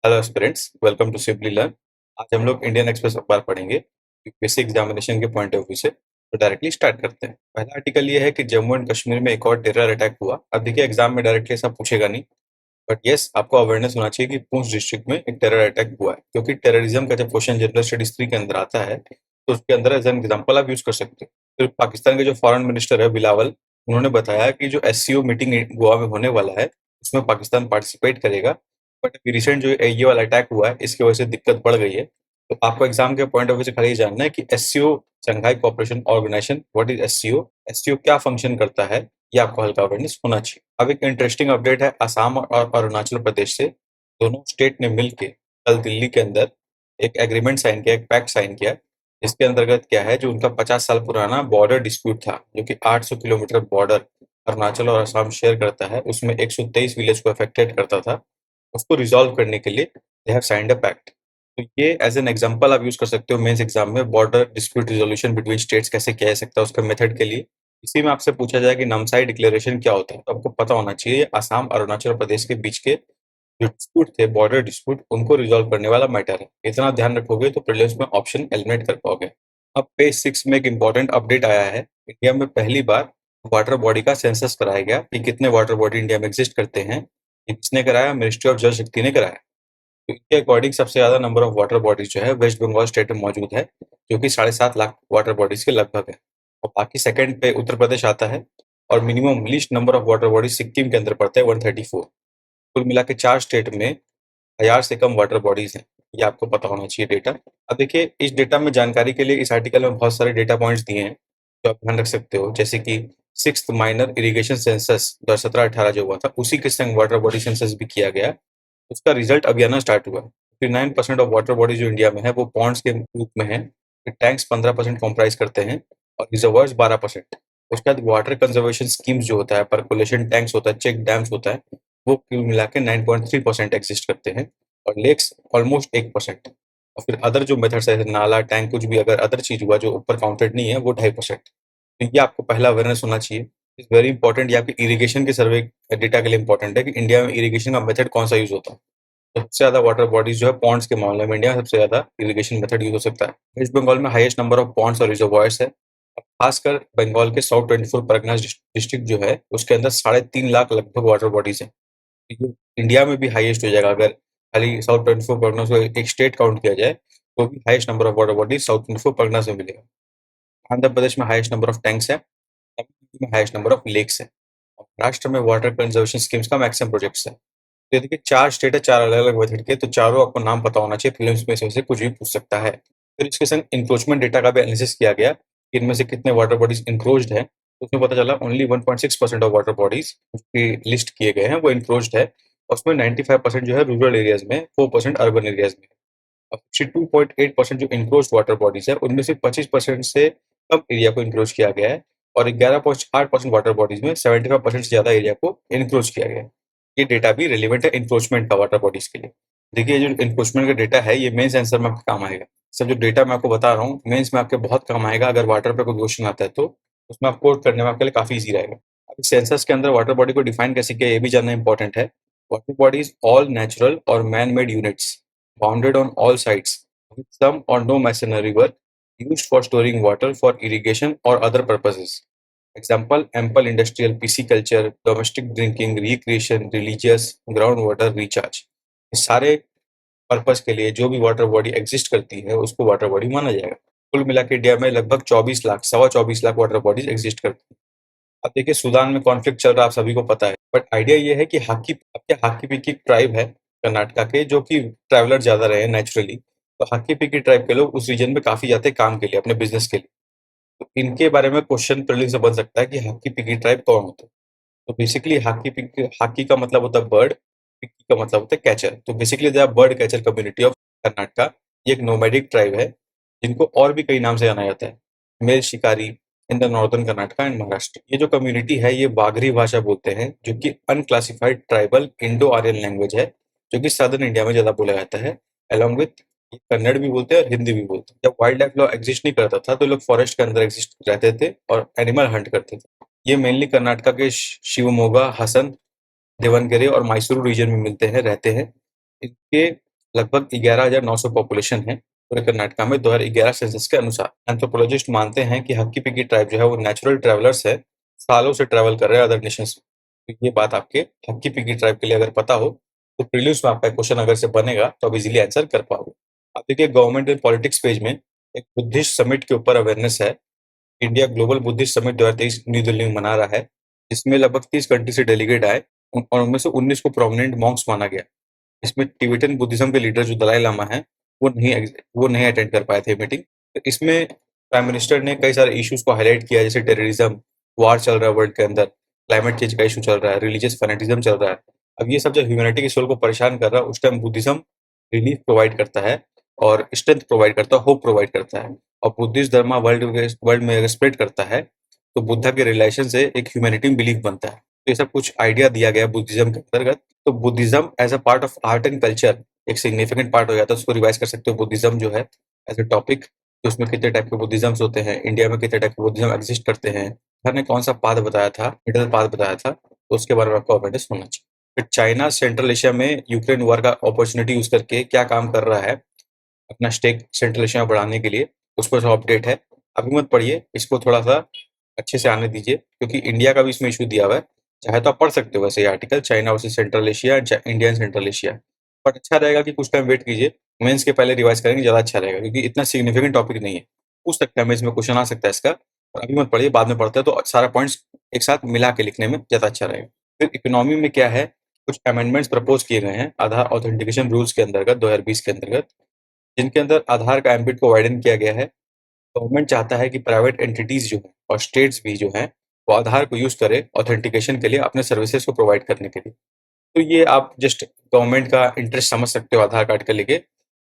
Hello aspirants, welcome to Simply Learn. आज हम लोग इंडियन एक्सप्रेस अखबार पढ़ेंगे यूपीएससी एग्जामिनेशन के पॉइंट ऑफ व्यू से। तो डायरेक्टली स्टार्ट करते हैं। पहला आर्टिकल ये है कि जम्मू एंड कश्मीर में एक और टेरर अटैक हुआ। अब देखिए, एग्जाम में डायरेक्टली ऐसा पूछेगा नहीं, बट यस, आपको अवेयरनेस होना चाहिए कि पूंछ डिस्ट्रिक्ट में एक टेरर अटैक हुआ है, क्योंकि टेररिज्म का जब क्वेश्चन जनरल स्टडीज 3 के अंदर आता है तो उसके अंदर एज एन एग्जाम्पल आप यूज कर सकते हो। फिर पाकिस्तान के जो फॉरेन मिनिस्टर है बिलावल, उन्होंने बताया कि जो एससीओ मीटिंग गोवा में होने वाला है उसमें पाकिस्तान पार्टिसिपेट करेगा। बट अभी रिसेंट जो ये वाला अटैक हुआ है इसकी वजह से दिक्कत बढ़ गई है। तो आपको एग्जाम के पॉइंट ऑफ व्यू से खाली ये जानना है कि SCO, Shanghai cooperation organisation, what is SCO, SCO क्या फंक्शन करता है, ये आपको हल्का अवेयरनेस होना चाहिए। अब एक इंटरेस्टिंग अपडेट है, असम और अरुणाचल प्रदेश से दोनों स्टेट ने मिलके कल दिल्ली के अंदर एक एग्रीमेंट साइन किया, एक पैक्ट साइन किया। इसके अंतर्गत क्या है, जो उनका 50 साल पुराना बॉर्डर डिस्प्यूट था, जो कि 800 किलोमीटर बॉर्डर अरुणाचल और असम शेयर करता है, उसमें 123 विलेज को अफेक्टेड करता था, उसको रिजॉल्व करने के लिए they have signed a pact. तो ये एज एन एग्जांपल आप यूज कर सकते हो मेंस एग्जाम में, border dispute resolution between states कैसे किया जा सकता है उसका मेथड के लिए। इसी में आपसे पूछा जाए कि नामसाई डिक्लेरेशन क्या होता है, तो आपको पता होना चाहिए ये असम अरुणाचल प्रदेश के बीच के जो डिस्प्यूट थे, बॉर्डर डिस्प्यूट, उनको रिजॉल्व करने वाला मैटर है। इतना ध्यान रखोगे तो प्रीलिम्स में ऑप्शन एलिमिनेट कर पाओगे। अब पेज 6 में एक इंपॉर्टेंट अपडेट आया है। इंडिया में पहली बार वाटर बॉडी का सेंसस कराया गया कि कितने वाटर बॉडी इंडिया में एग्जिस्ट करते हैं। ये किसने कराया? मिनिस्ट्री ऑफ जल शक्ति ने कराया। तो इसके अकॉर्डिंग सबसे ज्यादा नंबर ऑफ वाटर बॉडीज जो है वेस्ट बंगाल स्टेट में मौजूद है, जो कि 7.5 लाख वाटर बॉडीज के लगभग है। और बाकी सेकंड पे उत्तर प्रदेश आता है, और minimum least number of water bodies Sikkim के अंदर पड़ता है 134। कुल मिला के 4 स्टेट में 1000 से कम वाटर बॉडीज हैं। ये आपको पता होना चाहिए डेटा। अब देखिए, इस डेटा में जानकारी के लिए इस आर्टिकल में बहुत सारे डेटा पॉइंट्स दिए हैं जो आप ध्यान रख सकते हो, जैसे कि सिक्स्थ माइनर इरिगेशन सेंसस 2017-18 जो हुआ था, उसी के संग वाटर बॉडी सेंसस भी किया गया। उसका रिजल्ट अभी आना स्टार्ट हुआ है। 59% ऑफ वाटर बॉडी जो इंडिया में है वो पॉन्ड्स के रूप में है। टैंक्स 15% कॉम्प्राइज करते हैं और रिजर्वर्स 12%। उसके बाद वाटर कंजर्वेशन स्कीम्स जो होता है, परकोलेशन टैंक्स होता है, चेक डैम्स होता है, वो कुल मिला के 9.3% एग्जिस्ट करते हैं। और लेक्स ऑलमोस्ट 1%। और फिर अदर जो मेथड्स है, नाला, टैंक, कुछ भी अगर अदर चीज हुआ जो ऊपर काउंटेड नहीं है, वो 2.5%। तो ये आपको पहला अवेयरनेस होना चाहिए। Is very important. ये आपके इरिगेशन के सर्वे डेटा के लिए इंपॉर्टेंट है कि इंडिया में इरिगेशन का मेथड कौन सा यूज होता है। तो सबसे ज्यादा वाटर बॉडीज जो है पॉन्ड्स के मामले में इंडिया में सबसे ज्यादा इरिगेशन मेथड यूज हो सकता है। वेस्ट बंगाल में हाईएस्ट नंबर ऑफ पॉन्ड्स और रिजर्वायर्स है। खासकर बंगाल के साउथ 24 परगना डिस्ट्रिक्ट जो है उसके अंदर 3.5 लाख लगभग वाटर बॉडीज है। ये इंडिया में भी हाईएस्ट हो जाएगा अगर खाली साउथ 24 परगना को एक स्टेट काउंट किया जाए, तो भी highest number of water bodies south 24 Pargana से मिलेगा। आंध्र प्रदेश में हाईएस्ट नंबर ऑफ टैंक्स है। तमिलनाडु में हाईएस्ट नंबर ऑफ लेक्स है। और महाराष्ट्र में वाटर कंजर्वेशन स्कीम्स का मैक्सिमम प्रोजेक्ट्स है। तो ये देखिए, 4 स्टेट है, 4 अलग-अलग मेथड के, तो चारों आपको नाम पता होना चाहिए। प्रीलिम्स में से कुछ भी पूछ सकता है। फिर इसके संग इंक्रोचमेंट डेटा का भी एनालिसिस किया गया कि इनमें से कितने वाटर बॉडीज इंक्रोच्ड है। तो उसमें पता चला ओनली 1.6% ऑफ वाटर बॉडीज की लिस्ट किए गए हैं वो इंक्रोच्ड है। और उसमें 95% जो है रूरल एरियाज में, 4% अर्बन एरियाज में। अब 62.8% जो इंक्रोच्ड वाटर बॉडीज है उनमें से 25% से कम एरिया को इंक्रोच किया गया है। और 11.8% वाटर बॉडीज में 75% से ज्यादा एरिया को इंक्रोच किया गया है। ये डेटा भी रिलेवेंट है इंक्रोचमेंट का वाटर बॉडीज के लिए। देखिए, जो इंक्रोचमेंट का डेटा है ये मेंस आंसर में आपके काम आएगा। सब जो डेटा मैं आपको बता रहा हूँ मेंस में आपके बहुत काम आएगा। अगर वाटर पे कोई क्वेश्चन आता है तो उसमें आप कोट करने में आपके लिए काफी ईजी रहेगा। अब सेंसस के अंदर वाटर बॉडी को डिफाइन कैसे किया ये भी जानना इंपॉर्टेंट है। वाटर बॉडीज ऑल नेचुरल और man made units bounded on all sides with some or no masonry work used for storing water for irrigation or other purposes. Example, ample industrial pisciculture, domestic drinking, recreation, religious, groundwater recharge. इस सारे purpose के लिए जो भी water body exist करती है उसको water body माना जाएगा। कुल मिला के इंडिया में लगभग 24 lakh, 24.25 lakh water bodies exist करती है। अब देखिए, सूडान में कॉन्फ्लिक्ट चल रहा है, आप सभी को पता है, बट आइडिया ये है कि हाक्की पिकी ट्राइब है कर्नाटका के, जो कि ट्रैवलर ज्यादा रहे नेचुरली। तो हाक्की पिकी ट्राइब के लोग उस रीजन में काफी जाते हैं काम के लिए, अपने बिजनेस के लिए। तो इनके बारे में क्वेश्चन प्रीलिम्स से बन सकता है कि हाक्की पिकी ट्राइब कौन होता है। तो बेसिकली हाक्की का मतलब होता है बर्ड, पिकी का मतलब होता है कैचर। तो basically they are bird catcher community of Karnataka. ये एक नोमैडिक ट्राइब है जिनको और भी कई नाम से जाना जाता है, मेल शिकारी, in the northern Karnataka and Maharashtra. ये जो कम्युनिटी है ये बागरी भाषा बोलते हैं, जो कि unclassified tribal Indo Aryan language है, जो कि सदर्न इंडिया में ज्यादा बोला जाता है। अलॉन्ग विथ कन्नड़ भी बोलते हैं और हिंदी भी बोलते हैं। जब वाइल्ड लाइफ लॉ एग्जिस्ट नहीं करता था तो लोग फॉरेस्ट के अंदर एग्जिस्ट रहते थे और एनिमल हंट करते थे। ये मेनली कर्नाटका के शिवमोगा, हसन, देवनगरे और मैसूरू रीजन में मिलते हैं, रहते हैं। इनके लगभग 11,900 पॉपुलेशन है पूरे कर्नाटका में 2011 सेंसस के अनुसार। एंथ्रोपोलॉजिस्ट मानते हैं कि हक्की पिग्गी ट्राइब जो है वो नेचुरल ट्रैवलर्स है, सालों से ट्रैवल कर रहे हैं अदर नेशंस में। तो ये बात आपके हक्की पिग्गी ट्राइब के लिए अगर पता हो तो प्रीलिम्स में आपका क्वेश्चन अगर से बनेगा तो आप इजीली आंसर कर पाओगे। आप देखिए गवर्नमेंट एंड पॉलिटिक्स पेज में एक बुद्धिस्ट समिट के ऊपर अवेयरनेस है। India global Buddhist summit 2023 new Delhi में मना रहा है, जिसमें लगभग 30 कंट्री से डेलीगेट आए और उनमें से 19 को प्रोमिनेंट मॉन्क्स माना गया। इसमें तिब्बतन बुद्धिज्म के लीडर जो दलाई लामा हैं, वो नहीं अटेंड कर पाए थे मीटिंग। तो इसमें प्राइम मिनिस्टर ने कई सारे इश्यूज को हाईलाइट किया, जैसे टेररिज्म, वार चल रहा है वर्ल्ड के अंदर, क्लाइमेट चेंज का इशू चल रहा है, रिलीजियस फैनेटिज्म चल रहा है। अब ये सब जब ह्यूमैनिटी के सोल को परेशान कर रहा है, उस टाइम बुद्धिज्म रिलीफ प्रोवाइड करता है और स्ट्रेंथ प्रोवाइड करता है, होप प्रोवाइड करता है। और बुद्धिस्ट धर्म वर्ल्ड में अगर स्प्रेड करता है तो बुद्धा के रिलेशन से एक ह्यूमैनिटी में बिलीफ बनता है। तो ये सब कुछ आइडिया दिया गया बुद्धिज्म के अंतर्गत। तो Buddhism as a part of art and culture एक सिग्निफिकेंट पार्ट हो जाता है। उसको रिवाइज कर सकते हो बुद्धिज्म जो है एज अ टॉपिक, तो उसमें कितने टाइप के बुद्धिज्म्स होते हैं, इंडिया में कितने टाइप के बुद्धिज्म एग्जिस्ट करते हैं, सर ने कौन सा पाथ बताया था, मिडिल पाथ बताया था, तो उसके बारे में आपको अवेयरनेस होना चाहिए। फिर चाइना सेंट्रल एशिया में यूक्रेन वॉर का अपॉर्चुनिटी यूज करके क्या काम कर रहा है अपना स्टेक सेंट्रल एशिया में बढ़ाने के लिए, उस पर अपडेट है। अभी मत पढ़िए, इसको थोड़ा सा अच्छे से आने दीजिए, क्योंकि इंडिया का भी इसमें इशू दिया हुआ है। चाहे तो आप पढ़ सकते हो वैसे ये article, China versus central Asia, India and central Asia. But अच्छा रहेगा कि कुछ टाइम वेट कीजिए, मेंस के पहले रिवाइज करेंगे ज़्यादा अच्छा रहेगा, क्योंकि इतना सिग्निफिकेंट टॉपिक नहीं है। पूछ सकते हैं, इसमें क्वेश्चन आ सकता है इसका। और अभी मत पढ़िए, बाद में पढ़ते हैं तो सारा पॉइंट्स एक साथ मिला के लिखने में ज़्यादा अच्छा रहेगा। फिर इकोनॉमी में क्या है, कुछ अमेंडमेंट्स प्रपोज किए गए हैं आधार ऑथेंटिकेशन रूल्स के अंतर्गत 2020 के अंतर्गत, जिनके अंदर आधार का एम्बिट को वाइडन किया गया है। गवर्नमेंट चाहता है कि प्राइवेट एंटिटीज जो हैं और स्टेट्स भी जो हैं वो आधार को यूज करें ऑथेंटिकेशन के लिए, अपने सर्विसेज को प्रोवाइड करने के लिए। तो ये आप जस्ट गवर्नमेंट का इंटरेस्ट समझ सकते हो आधार कार्ड का लेके।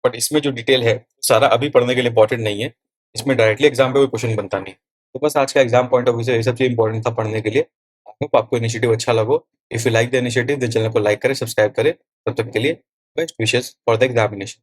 बट इसमें जो डिटेल है सारा अभी पढ़ने के लिए इंपॉर्टेंट नहीं है, इसमें डायरेक्टली एग्जाम पे कोई क्वेश्चन बनता नहीं। तो बस आज का एग्जाम पॉइंट ऑफ व्यू से ये सब चीज इंपॉर्टेंट था पढ़ने के लिए। आई होप आपको इनिशिएटिव अच्छा लगो। If you like the initiative then channel को लाइक करें, सब्सक्राइब करें। तब तक के लिए best wishes for the examination.